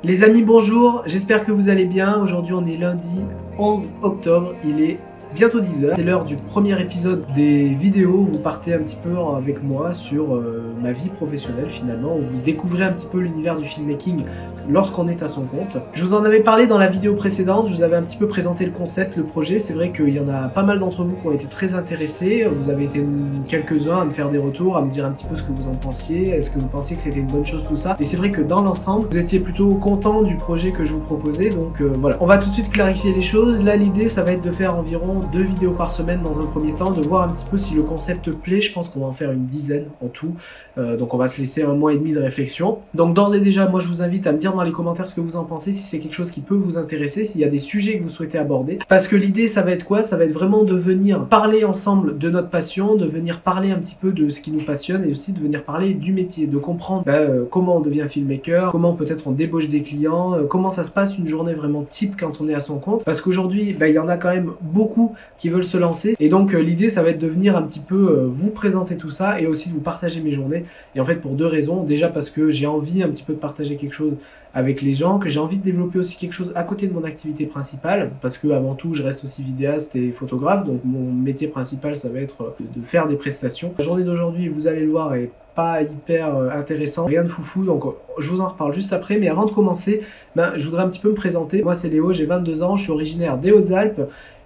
Les amis, bonjour, j'espère que vous allez bien. Aujourd'hui, on est lundi 11 octobre, il est bientôt 10h. C'est l'heure du premier épisode des vidéos où vous partez un petit peu avec moi sur ma vie professionnelle finalement, où vous découvrez un petit peu l'univers du filmmaking lorsqu'on est à son compte. Je vous en avais parlé dans la vidéo précédente, je vous avais un petit peu présenté le concept, le projet. C'est vrai qu'il y en a pas mal d'entre vous qui ont été très intéressés. Vous avez été quelques-uns à me faire des retours, à me dire un petit peu ce que vous en pensiez. Est-ce que vous pensiez que c'était une bonne chose tout ça? Et c'est vrai que dans l'ensemble, vous étiez plutôt content du projet que je vous proposais. Donc voilà, on va tout de suite clarifier les choses. Là, l'idée, ça va être de faire environ 2 vidéos par semaine dans un premier temps, de voir un petit peu si le concept plaît. Je pense qu'on va en faire une dizaine en tout. Donc on va se laisser 1 mois et demi de réflexion. Donc d'ores et déjà, moi je vous invite à me dire dans les commentaires ce que vous en pensez, si c'est quelque chose qui peut vous intéresser, s'il y a des sujets que vous souhaitez aborder. Parce que l'idée, ça va être quoi? Ça va être vraiment de venir parler ensemble de notre passion, de venir parler un petit peu de ce qui nous passionne et aussi de venir parler du métier, de comprendre comment on devient filmmaker, comment peut-être on débauche des clients, comment ça se passe une journée vraiment type quand on est à son compte. Parce qu'aujourd'hui, il y en a quand même beaucoup qui veulent se lancer. Et donc l'idée, ça va être de venir un petit peu vous présenter tout ça et aussi de vous partager mes journées. Et en fait, pour 2 raisons. Déjà parce que j'ai envie un petit peu de partager quelque chose avec les gens, que j'ai envie de développer aussi quelque chose à côté de mon activité principale, parce que avant tout, je reste aussi vidéaste et photographe, donc mon métier principal, ça va être de faire des prestations. La journée d'aujourd'hui, vous allez le voir, est pas hyper intéressant, rien de foufou, donc je vous en reparle juste après. Mais avant de commencer, je voudrais un petit peu me présenter. Moi, c'est Léo, j'ai 22 ans, je suis originaire des Hautes-Alpes,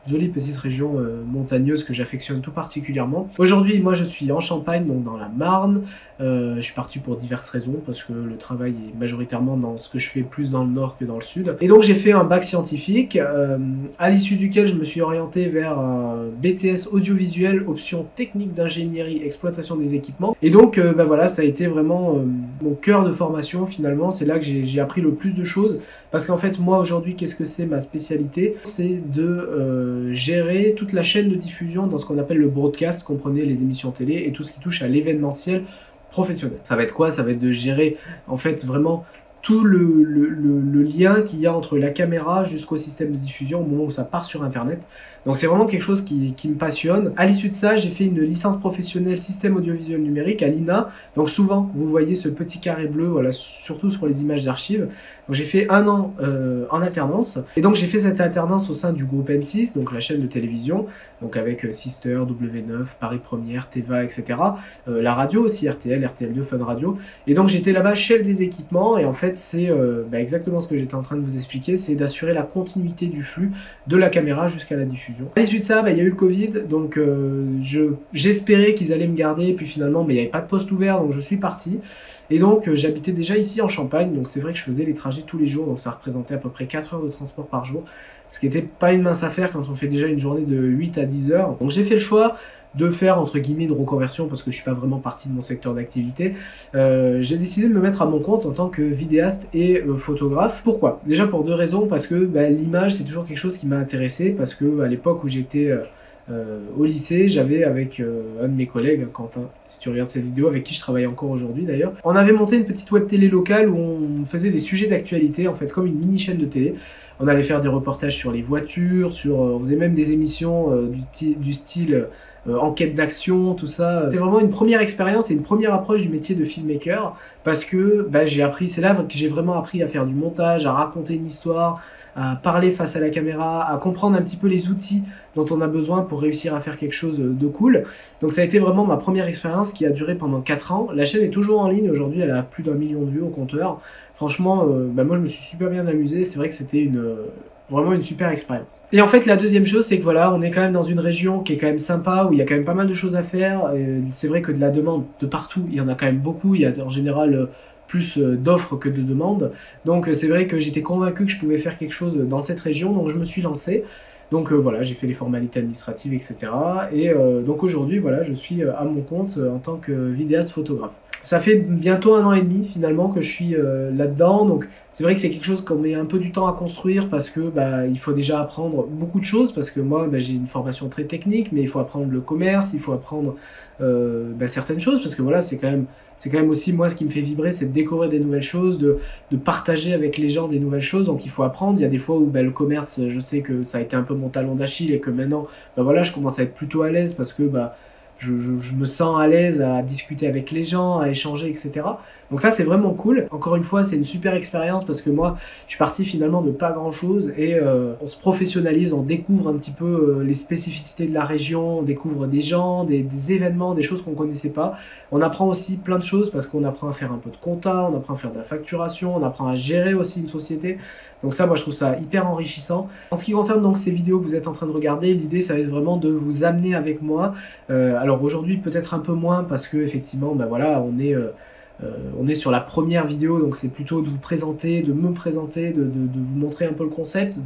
jolie petite région montagneuse que j'affectionne tout particulièrement. Aujourd'hui, moi je suis en Champagne, donc dans la Marne. Je suis parti pour diverses raisons, parce que le travail est majoritairement dans ce que je fais plus dans le nord que dans le sud. Et donc j'ai fait un bac scientifique, à l'issue duquel je me suis orienté vers un BTS audiovisuel, option technique d'ingénierie, exploitation des équipements. Et donc voilà, ça a été vraiment mon cœur de formation finalement. C'est là que j'ai appris le plus de choses, parce qu'en fait moi aujourd'hui, qu'est-ce que c'est ma spécialité? C'est de gérer toute la chaîne de diffusion dans ce qu'on appelle le broadcast, comprenez les émissions télé et tout ce qui touche à l'événementiel professionnel. Ça va être quoi? Ça va être de gérer en fait vraiment tout le lien qu'il y a entre la caméra jusqu'au système de diffusion au moment où ça part sur internet. Donc c'est vraiment quelque chose qui me passionne. À l'issue de ça, j'ai fait une licence professionnelle système audiovisuel numérique à l'INA. Donc souvent, vous voyez ce petit carré bleu, voilà, surtout sur les images d'archives. Donc j'ai fait 1 an en alternance. Et donc j'ai fait cette alternance au sein du groupe M6, donc la chaîne de télévision, donc avec Sister, W9, Paris Première, Teva, etc. La radio aussi, RTL, RTL2, Fun Radio. Et donc j'étais là-bas chef des équipements, et en fait c'est exactement ce que j'étais en train de vous expliquer, c'est d'assurer la continuité du flux de la caméra jusqu'à la diffusion. À l'issue de ça, il y a eu le Covid, donc j'espérais qu'ils allaient me garder, et puis finalement il n'y avait pas de poste ouvert, donc je suis parti. Et donc j'habitais déjà ici en Champagne, donc c'est vrai que je faisais les trajets tous les jours, donc ça représentait à peu près 4 heures de transport par jour, ce qui n'était pas une mince affaire quand on fait déjà une journée de 8 à 10 heures. Donc j'ai fait le choix de faire entre guillemets une reconversion, parce que je suis pas vraiment parti de mon secteur d'activité. J'ai décidé de me mettre à mon compte en tant que vidéaste et photographe. Pourquoi? Déjà pour 2 raisons, parce que l'image c'est toujours quelque chose qui m'a intéressé, parce que à l'époque où j'étais au lycée, j'avais avec un de mes collègues, Quentin, si tu regardes cette vidéo, avec qui je travaille encore aujourd'hui d'ailleurs, on avait monté une petite web télé locale où on faisait des sujets d'actualité, en fait comme une mini chaîne de télé. On allait faire des reportages sur les voitures, on faisait même des émissions du style enquête d'action, tout ça. C'était vraiment une première expérience et une première approche du métier de filmmaker, parce que j'ai appris, c'est là que j'ai vraiment appris à faire du montage, à raconter une histoire, à parler face à la caméra, à comprendre un petit peu les outils dont on a besoin pour réussir à faire quelque chose de cool. Donc ça a été vraiment ma première expérience qui a duré pendant 4 ans. La chaîne est toujours en ligne aujourd'hui, elle a plus d'1 million de vues au compteur. Franchement, moi je me suis super bien amusé, c'est vrai que c'était vraiment une super expérience. Et en fait, la deuxième chose, c'est que voilà, on est quand même dans une région qui est quand même sympa, où il y a quand même pas mal de choses à faire. C'est vrai que de la demande de partout, il y en a quand même beaucoup. Il y a en général plus d'offres que de demandes. Donc c'est vrai que j'étais convaincu que je pouvais faire quelque chose dans cette région, donc je me suis lancé. Donc voilà, j'ai fait les formalités administratives, etc. Et donc aujourd'hui, voilà, je suis à mon compte en tant que vidéaste photographe. Ça fait bientôt 1 an et demi finalement que je suis là-dedans, donc c'est vrai que c'est quelque chose qu'on met un peu du temps à construire, parce que il faut déjà apprendre beaucoup de choses, parce que moi j'ai une formation très technique, mais il faut apprendre le commerce, il faut apprendre certaines choses, parce que voilà, c'est quand même aussi moi ce qui me fait vibrer, c'est de découvrir des nouvelles choses, de partager avec les gens des nouvelles choses. Donc il faut apprendre. Il y a des fois où le commerce, je sais que ça a été un peu mon talon d'Achille, et que maintenant voilà, je commence à être plutôt à l'aise, parce que je me sens à l'aise à discuter avec les gens, à échanger, etc. Donc ça, c'est vraiment cool. Encore une fois, c'est une super expérience parce que moi, je suis parti finalement de pas grand-chose et on se professionnalise, on découvre un petit peu les spécificités de la région, on découvre des gens, des événements, des choses qu'on connaissait pas. On apprend aussi plein de choses parce qu'on apprend à faire un peu de compta, on apprend à faire de la facturation, on apprend à gérer aussi une société. Donc ça, moi, je trouve ça hyper enrichissant. En ce qui concerne donc ces vidéos que vous êtes en train de regarder, l'idée, ça va être vraiment de vous amener avec moi. Alors aujourd'hui, peut-être un peu moins parce que effectivement, ben voilà, on est sur la première vidéo, donc c'est plutôt de vous présenter, de me présenter, de vous montrer un peu le concept,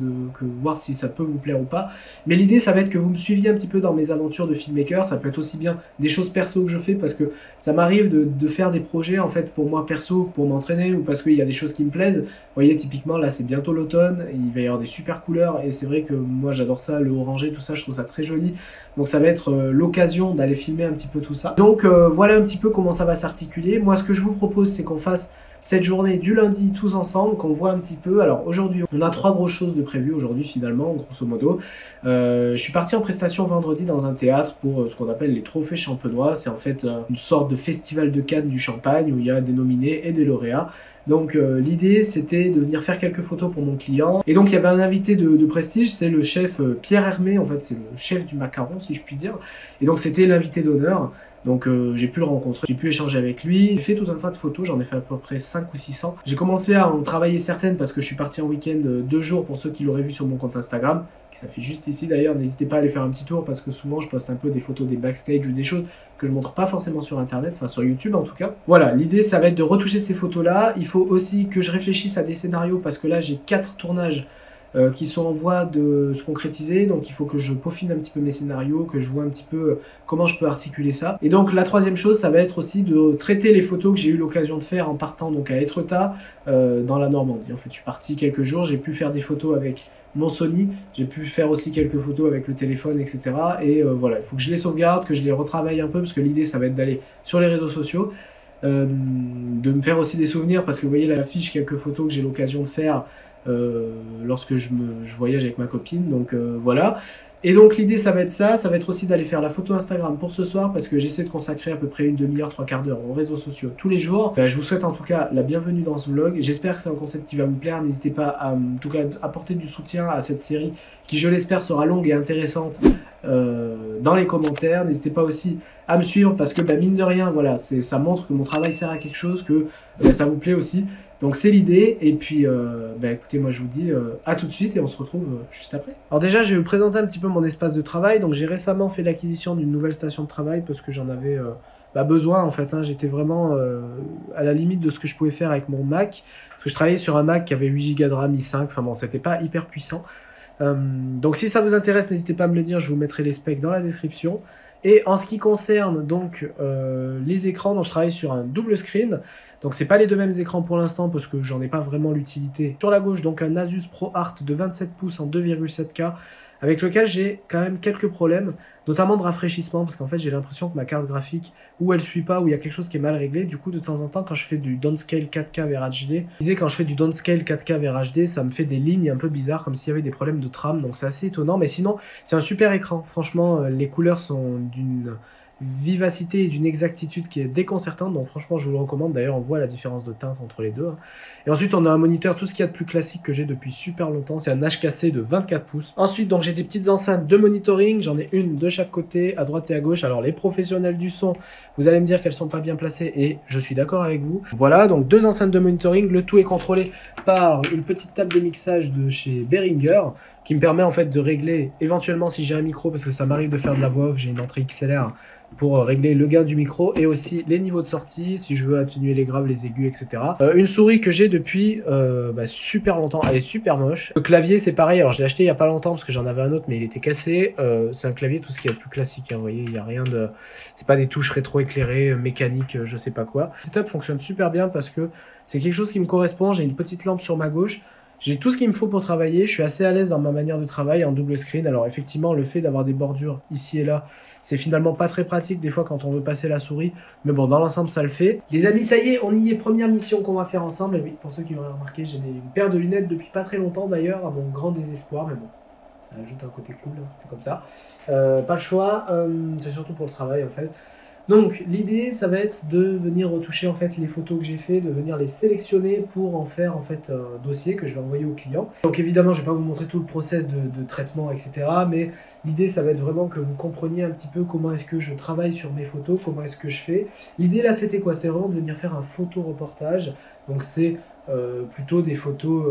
voir si ça peut vous plaire ou pas. Mais l'idée, ça va être que vous me suiviez un petit peu dans mes aventures de filmmaker. Ça peut être aussi bien des choses perso que je fais, parce que ça m'arrive de faire des projets en fait pour moi perso, pour m'entraîner, ou parce qu'il y a des choses qui me plaisent. Vous voyez, typiquement, là, c'est bientôt l'automne, il va y avoir des super couleurs, et c'est vrai que moi, j'adore ça, le orangé, tout ça, je trouve ça très joli. Donc ça va être l'occasion d'aller filmer un petit peu tout ça. Donc voilà un petit peu comment ça va s'articuler. Moi, ce que je vous propose, c'est qu'on fasse cette journée du lundi tous ensemble, qu'on voit un petit peu. Alors aujourd'hui, on a 3 grosses choses de prévues aujourd'hui finalement, grosso modo. Je suis parti en prestation vendredi dans un théâtre pour ce qu'on appelle les trophées champenois. C'est en fait une sorte de festival de Cannes du Champagne où il y a des nominés et des lauréats. Donc l'idée, c'était de venir faire quelques photos pour mon client. Et donc il y avait un invité de prestige, c'est le chef Pierre Hermé, en fait c'est le chef du macaron si je puis dire. Et donc c'était l'invité d'honneur. Donc j'ai pu le rencontrer, j'ai pu échanger avec lui, j'ai fait tout un tas de photos, j'en ai fait à peu près 5 ou 600. J'ai commencé à en travailler certaines parce que je suis parti en week-end 2 jours pour ceux qui l'auraient vu sur mon compte Instagram, qui s'affiche juste ici d'ailleurs. N'hésitez pas à aller faire un petit tour parce que souvent je poste un peu des photos des backstage ou des choses que je montre pas forcément sur internet, enfin sur YouTube en tout cas. Voilà, l'idée ça va être de retoucher ces photos là. Il faut aussi que je réfléchisse à des scénarios parce que là j'ai 4 tournages qui sont en voie de se concrétiser, donc il faut que je peaufine un petit peu mes scénarios, que je vois un petit peu comment je peux articuler ça. Et donc la troisième chose, ça va être aussi de traiter les photos que j'ai eu l'occasion de faire en partant donc à Étretat, dans la Normandie. En fait, je suis parti quelques jours, j'ai pu faire des photos avec mon Sony, j'ai pu faire aussi quelques photos avec le téléphone, etc. Et voilà, il faut que je les sauvegarde, que je les retravaille un peu, parce que l'idée, ça va être d'aller sur les réseaux sociaux, de me faire aussi des souvenirs, parce que vous voyez là, l'affiche, quelques photos que j'ai l'occasion de faire lorsque je voyage avec ma copine, donc voilà. Et donc l'idée ça va être ça, ça va être aussi d'aller faire la photo Instagram pour ce soir parce que j'essaie de consacrer à peu près une demi-heure, 3/4 d'heure aux réseaux sociaux tous les jours. Je vous souhaite en tout cas la bienvenue dans ce vlog, j'espère que c'est un concept qui va vous plaire, n'hésitez pas à en tout cas apporter du soutien à cette série qui je l'espère sera longue et intéressante dans les commentaires, n'hésitez pas aussi à me suivre parce que mine de rien, voilà, ça montre que mon travail sert à quelque chose, que ça vous plaît aussi. Donc c'est l'idée, et puis écoutez, moi je vous dis à tout de suite et on se retrouve juste après. Alors déjà, je vais vous présenter un petit peu mon espace de travail. Donc j'ai récemment fait l'acquisition d'une nouvelle station de travail parce que j'en avais besoin en fait. J'étais vraiment à la limite de ce que je pouvais faire avec mon Mac. Parce que je travaillais sur un Mac qui avait 8 Go de RAM i5, enfin bon, c'était pas hyper puissant. Donc si ça vous intéresse, n'hésitez pas à me le dire, je vous mettrai les specs dans la description. Et en ce qui concerne donc les écrans, donc je travaille sur un double screen. Donc c'est pas les deux mêmes écrans pour l'instant parce que j'en ai pas vraiment l'utilité. Sur la gauche, donc un Asus ProArt de 27 pouces en 2,7K avec lequel j'ai quand même quelques problèmes, notamment de rafraîchissement parce qu'en fait j'ai l'impression que ma carte graphique ou elle suit pas ou il y a quelque chose qui est mal réglé. Du coup de temps en temps quand je fais du downscale 4K vers HD, je disais quand je fais du downscale 4K vers HD, ça me fait des lignes un peu bizarres comme s'il y avait des problèmes de trame, donc c'est assez étonnant. Mais sinon c'est un super écran, franchement les couleurs sont d'une vivacité et d'une exactitude qui est déconcertante, donc franchement je vous le recommande. D'ailleurs on voit la différence de teinte entre les deux. Et ensuite on a un moniteur, tout ce qu'il y a de plus classique que j'ai depuis super longtemps, c'est un HKC de 24 pouces. Ensuite donc j'ai des petites enceintes de monitoring, j'en ai une de chaque côté, à droite et à gauche. Alors les professionnels du son, vous allez me dire qu'elles sont pas bien placées et je suis d'accord avec vous. Voilà, donc 2 enceintes de monitoring, le tout est contrôlé par une petite table de mixage de chez Behringer qui me permet en fait de régler éventuellement si j'ai un micro, parce que ça m'arrive de faire de la voix off, j'ai une entrée XLR pour régler le gain du micro et aussi les niveaux de sortie si je veux atténuer les graves, les aigus, etc. Une souris que j'ai depuis super longtemps, elle est super moche. Le clavier c'est pareil, alors je l'ai acheté il y a pas longtemps parce que j'en avais un autre mais il était cassé. C'est un clavier tout ce qui est plus classique, vous voyez, il n'y a rien de... c'est pas des touches rétro-éclairées, mécaniques, je sais pas quoi. Le setup fonctionne super bien parce que c'est quelque chose qui me correspond, j'ai une petite lampe sur ma gauche. J'ai tout ce qu'il me faut pour travailler, je suis assez à l'aise dans ma manière de travailler en double screen. Alors effectivement, le fait d'avoir des bordures ici et là, c'est finalement pas très pratique des fois quand on veut passer la souris. Mais bon, dans l'ensemble, ça le fait. Les amis, ça y est, on y est, première mission qu'on va faire ensemble. Et oui, pour ceux qui l'auraient remarqué, j'ai une paire de lunettes depuis pas très longtemps d'ailleurs, à mon grand désespoir, mais bon. ça ajoute un côté cool, c'est comme ça. Pas le choix, c'est surtout pour le travail en fait. Donc l'idée ça va être de venir retoucher en fait les photos que j'ai fait, de venir les sélectionner pour en faire en fait un dossier que je vais envoyer au client. Donc évidemment je vais pas vous montrer tout le process de traitement etc, mais l'idée ça va être vraiment que vous compreniez un petit peu comment est-ce que je travaille sur mes photos, comment est-ce que je fais. L'idée là c'était quoi? C'était vraiment de venir faire un photo reportage, donc c'est plutôt des photos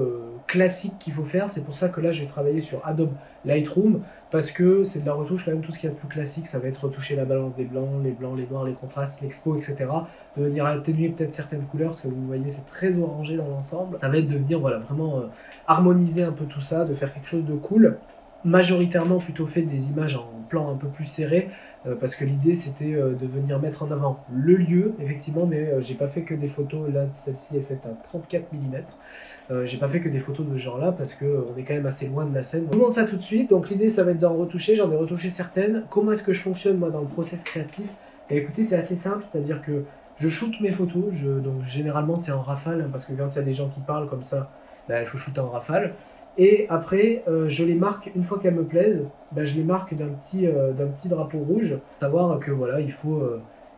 classiques qu'il faut faire. C'est pour ça que là je vais travailler sur Adobe Lightroom, parce que c'est de la retouche quand même, tout ce qu'il y a de plus classique, ça va être retoucher la balance des blancs, les noirs, les contrastes, l'expo, etc. De venir atténuer peut-être certaines couleurs, parce que vous voyez c'est très orangé dans l'ensemble. Ça va être de venir voilà, vraiment harmoniser un peu tout ça, de faire quelque chose de cool. Majoritairement plutôt fait des images en plan un peu plus serré, parce que l'idée c'était de venir mettre en avant le lieu effectivement, mais j'ai pas fait que des photos. Là celle-ci est faite à 34 mm, j'ai pas fait que des photos de ce genre là parce que on est quand même assez loin de la scène. Je vous montre ça tout de suite. Donc l'idée ça va être d'en retoucher, j'en ai retouché certaines. Comment est-ce que je fonctionne moi dans le process créatif? Et écoutez, c'est assez simple, c'est à dire que je shoote mes photos, donc généralement c'est en rafale, hein, parce que quand il y a des gens qui parlent comme ça, bah, il faut shooter en rafale. Et après, je les marque, une fois qu'elles me plaisent, je les marque d'un petit drapeau rouge. Savoir que voilà, il faut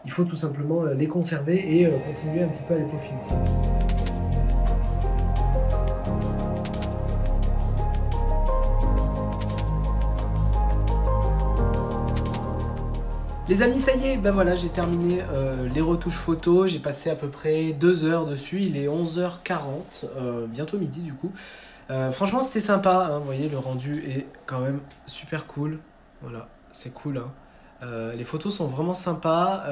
tout simplement les conserver et continuer un petit peu à les peaufiner. Les amis, ça y est, ben voilà, j'ai terminé les retouches photos. J'ai passé à peu près 2 heures dessus. Il est 11h40, bientôt midi du coup. Franchement c'était sympa, hein, vous voyez le rendu est quand même super cool, voilà c'est cool, hein. Les photos sont vraiment sympas,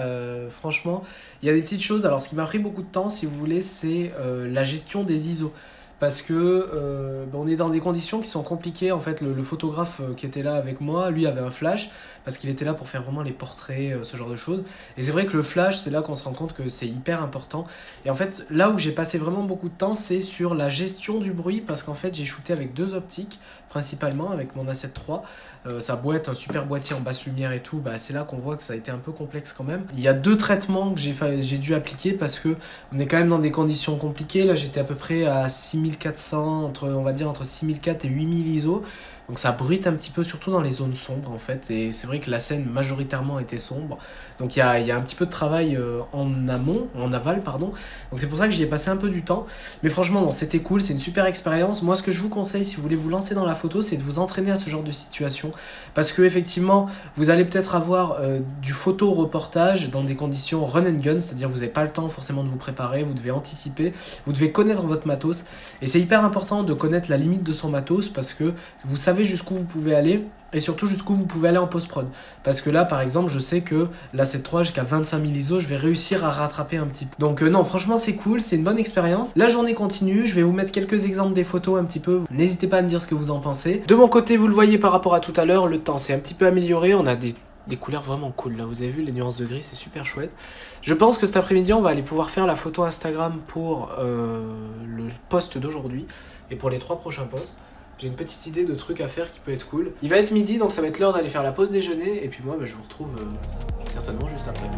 franchement il y a des petites choses. Alors ce qui m'a pris beaucoup de temps si vous voulez c'est la gestion des ISO, parce que on est dans des conditions qui sont compliquées en fait. Le photographe qui était là avec moi, lui avait un flash parce qu'il était là pour faire vraiment les portraits, ce genre de choses, et c'est vrai que le flash c'est là qu'on se rend compte que c'est hyper important. Et en fait là où j'ai passé vraiment beaucoup de temps c'est sur la gestion du bruit, parce qu'en fait j'ai shooté avec 2 optiques principalement avec mon A7 III, sa boîte, un super boîtier en basse lumière et tout, c'est là qu'on voit que ça a été un peu complexe quand même. Il y a 2 traitements que j'ai dû appliquer parce que on est quand même dans des conditions compliquées. Là j'étais à peu près à 6400, on va dire entre 6400 et 8000 ISO. Donc ça bruite un petit peu, surtout dans les zones sombres en fait. Et c'est vrai que la scène majoritairement était sombre. Donc il y a un petit peu de travail en aval, pardon. Donc c'est pour ça que j'y ai passé un peu du temps. Mais franchement, bon, c'était cool, c'est une super expérience. Moi, ce que je vous conseille, si vous voulez vous lancer dans la photo, c'est de vous entraîner à ce genre de situation. Parce que effectivement, vous allez peut-être avoir du photo-reportage dans des conditions run and gun. C'est-à-dire vous n'avez pas le temps forcément de vous préparer, vous devez anticiper, vous devez connaître votre matos. Et c'est hyper important de connaître la limite de son matos, parce que vous savez jusqu'où vous pouvez aller, et surtout jusqu'où vous pouvez aller en post-prod. Parce que là, par exemple, je sais que l'A7 III jusqu'à 25 000 ISO, je vais réussir à rattraper un petit peu. Donc non, franchement, c'est cool, c'est une bonne expérience. La journée continue, je vais vous mettre quelques exemples des photos un petit peu. N'hésitez pas à me dire ce que vous en pensez. De mon côté, vous le voyez par rapport à tout à l'heure, le temps s'est un petit peu amélioré. On a des couleurs vraiment cool, là, vous avez vu les nuances de gris, c'est super chouette. Je pense que cet après-midi, on va aller pouvoir faire la photo Instagram pour le post d'aujourd'hui et pour les 3 prochains posts. J'ai une petite idée de trucs à faire qui peut être cool. Il va être midi, donc ça va être l'heure d'aller faire la pause déjeuner. Et puis moi, je vous retrouve certainement juste après.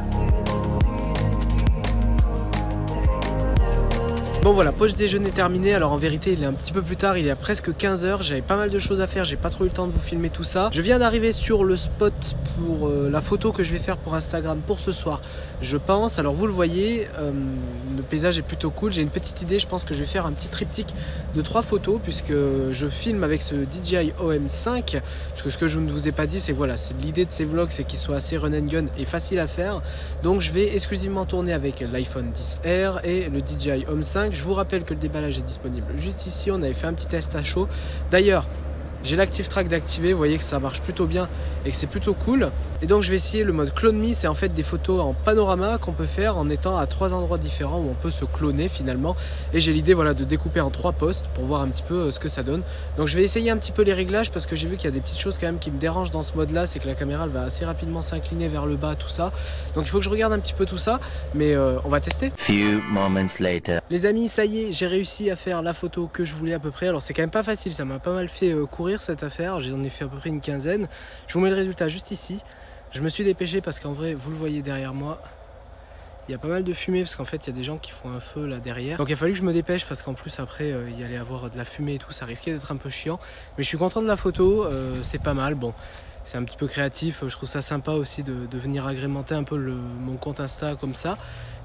Bon voilà, pause déjeuner terminée. Alors en vérité il est un petit peu plus tard, il est à presque 15 h. J'avais pas mal de choses à faire, j'ai pas trop eu le temps de vous filmer tout ça. Je viens d'arriver sur le spot pour la photo que je vais faire pour Instagram pour ce soir, je pense. Alors vous le voyez, le paysage est plutôt cool. J'ai une petite idée, je pense que je vais faire un petit triptyque de 3 photos, puisque je filme avec ce DJI OM5. Parce que ce que je ne vous ai pas dit, c'est voilà, c'est l'idée de ces vlogs, c'est qu'ils soient assez run and gun et facile à faire. Donc je vais exclusivement tourner avec l'iPhone XR et le DJI OM5. Je vous rappelle que le déballage est disponible juste ici. On avait fait un petit test à chaud. D'ailleurs, j'ai l'Active Track d'activer, vous voyez que ça marche plutôt bien et que c'est plutôt cool. Et donc je vais essayer le mode Clone Me, c'est en fait des photos en panorama qu'on peut faire en étant à 3 endroits différents où on peut se cloner finalement. Et j'ai l'idée voilà, de découper en 3 postes pour voir un petit peu ce que ça donne. Donc je vais essayer un petit peu les réglages, parce que j'ai vu qu'il y a des petites choses quand même qui me dérangent dans ce mode là, c'est que la caméra elle va assez rapidement s'incliner vers le bas, tout ça. Donc il faut que je regarde un petit peu tout ça, mais on va tester. Few moments later. Les amis, ça y est, j'ai réussi à faire la photo que je voulais à peu près. Alors c'est quand même pas facile, ça m'a pas mal fait courir cette affaire, j'en ai fait à peu près une quinzaine. Je vous mets le résultat juste ici. Je me suis dépêché parce qu'en vrai, vous le voyez derrière moi, Il y a pas mal de fumée parce qu'en fait il y a des gens qui font un feu là derrière. Donc il a fallu que je me dépêche parce qu'en plus après il y allait avoir de la fumée et tout, ça risquait d'être un peu chiant. Mais je suis content de la photo, c'est pas mal. Bon, c'est un petit peu créatif, je trouve ça sympa aussi de venir agrémenter un peu mon compte Insta comme ça.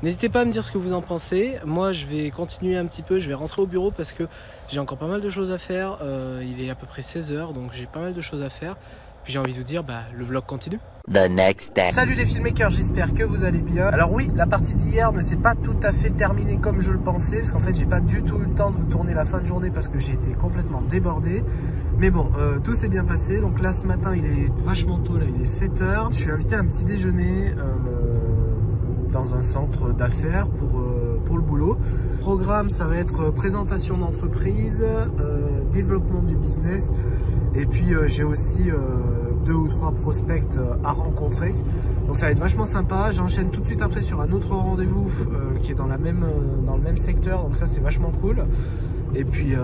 N'hésitez pas à me dire ce que vous en pensez. Moi je vais continuer un petit peu, je vais rentrer au bureau parce que j'ai encore pas mal de choses à faire. Il est à peu près 16 h, donc j'ai pas mal de choses à faire. Puis j'ai envie de vous dire, le vlog continue. The next day. Salut les filmmakers, j'espère que vous allez bien. Alors oui, la partie d'hier ne s'est pas tout à fait terminée comme je le pensais, parce qu'en fait j'ai pas du tout eu le temps de vous tourner la fin de journée parce que j'ai été complètement débordé. Mais bon, tout s'est bien passé. Donc là ce matin il est vachement tôt, là il est 7 h. Je suis invité à un petit déjeuner dans un centre d'affaires pour le boulot. Le programme, ça va être présentation d'entreprise, développement du business, et puis j'ai aussi 2 ou 3 prospects à rencontrer. Donc ça va être vachement sympa. J'enchaîne tout de suite après sur un autre rendez-vous qui est dans le même secteur, donc ça c'est vachement cool. Et puis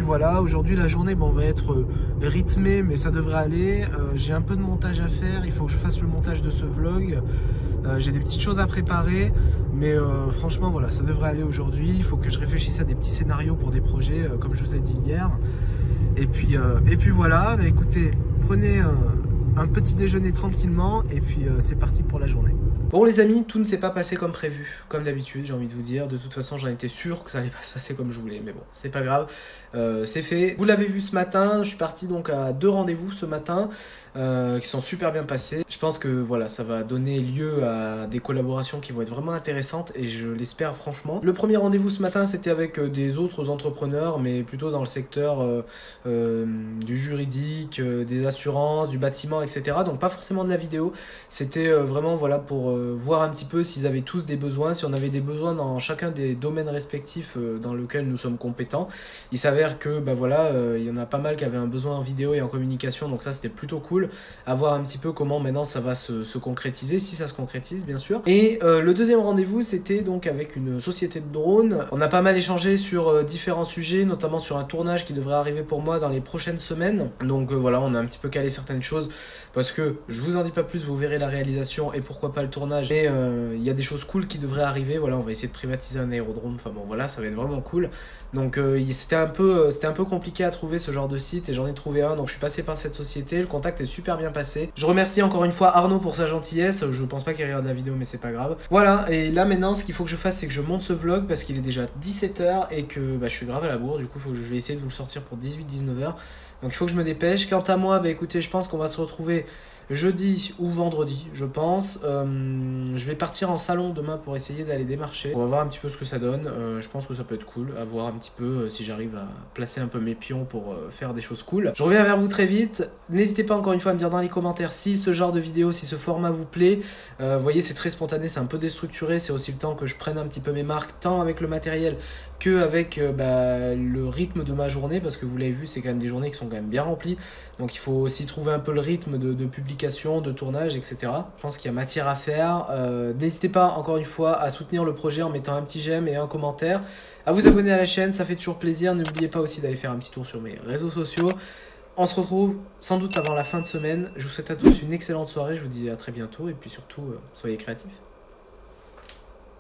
voilà, aujourd'hui la journée va être rythmée, mais ça devrait aller. J'ai un peu de montage à faire, il faut que je fasse le montage de ce vlog. J'ai des petites choses à préparer, mais franchement voilà, ça devrait aller aujourd'hui. Il faut que je réfléchisse à des petits scénarios pour des projets, comme je vous ai dit hier. Et puis voilà, écoutez, prenez un petit déjeuner tranquillement, et puis c'est parti pour la journée. Bon les amis, tout ne s'est pas passé comme prévu, comme d'habitude j'ai envie de vous dire. De toute façon j'en étais sûr que ça allait pas se passer comme je voulais, mais bon, c'est pas grave, c'est fait. Vous l'avez vu ce matin, je suis parti donc à 2 rendez-vous ce matin qui sont super bien passés. Je pense que voilà, ça va donner lieu à des collaborations qui vont être vraiment intéressantes et je l'espère franchement. Le premier rendez-vous ce matin c'était avec des autres entrepreneurs, mais plutôt dans le secteur du juridique, des assurances, du bâtiment, etc. Donc pas forcément de la vidéo, c'était vraiment voilà pour voir un petit peu s'ils avaient tous des besoins, si on avait des besoins dans chacun des domaines respectifs dans lesquels nous sommes compétents. Il s'avère que voilà, il y en a pas mal qui avaient un besoin en vidéo et en communication, donc ça c'était plutôt cool à voir un petit peu comment maintenant ça va se concrétiser, si ça se concrétise bien sûr. Et le deuxième rendez-vous c'était donc avec une société de drones. On a pas mal échangé sur différents sujets, notamment sur un tournage qui devrait arriver pour moi dans les prochaines semaines. Donc voilà, on a un petit peu calé certaines choses parce que je vous en dis pas plus, vous verrez la réalisation et pourquoi pas le tournage. Et il y a des choses cool qui devraient arriver. Voilà, on va essayer de privatiser un aérodrome. Enfin bon, voilà, ça va être vraiment cool. Donc c'était un peu compliqué à trouver ce genre de site et j'en ai trouvé un. Donc je suis passé par cette société. Le contact est super bien passé. Je remercie encore une fois Arnaud pour sa gentillesse. Je pense pas qu'il regarde la vidéo, mais c'est pas grave. Voilà. Et là maintenant, ce qu'il faut que je fasse, c'est que je monte ce vlog parce qu'il est déjà 17 h et que je suis grave à la bourre. Du coup, je vais essayer de vous le sortir pour 18-19 h. Donc il faut que je me dépêche. Quant à moi, écoutez, je pense qu'on va se retrouver jeudi ou vendredi, je pense. Je vais partir en salon demain pour essayer d'aller démarcher. On va voir un petit peu ce que ça donne. Je pense que ça peut être cool, à voir un petit peu si j'arrive à placer un peu mes pions pour faire des choses cool. Je reviens vers vous très vite. N'hésitez pas encore une fois à me dire dans les commentaires si ce genre de vidéo, si ce format vous plaît. Vous voyez, c'est très spontané, c'est un peu déstructuré. C'est aussi le temps que je prenne un petit peu mes marques, tant avec le matériel que avec le rythme de ma journée, parce que vous l'avez vu, c'est quand même des journées qui sont quand même bien remplies. Donc il faut aussi trouver un peu le rythme de publication, de tournage, etc. Je pense qu'il y a matière à faire. N'hésitez pas encore une fois à soutenir le projet en mettant un petit j'aime et un commentaire, à vous abonner à la chaîne, ça fait toujours plaisir. N'oubliez pas aussi d'aller faire un petit tour sur mes réseaux sociaux. On se retrouve sans doute avant la fin de semaine. Je vous souhaite à tous une excellente soirée, je vous dis à très bientôt et puis surtout soyez créatifs.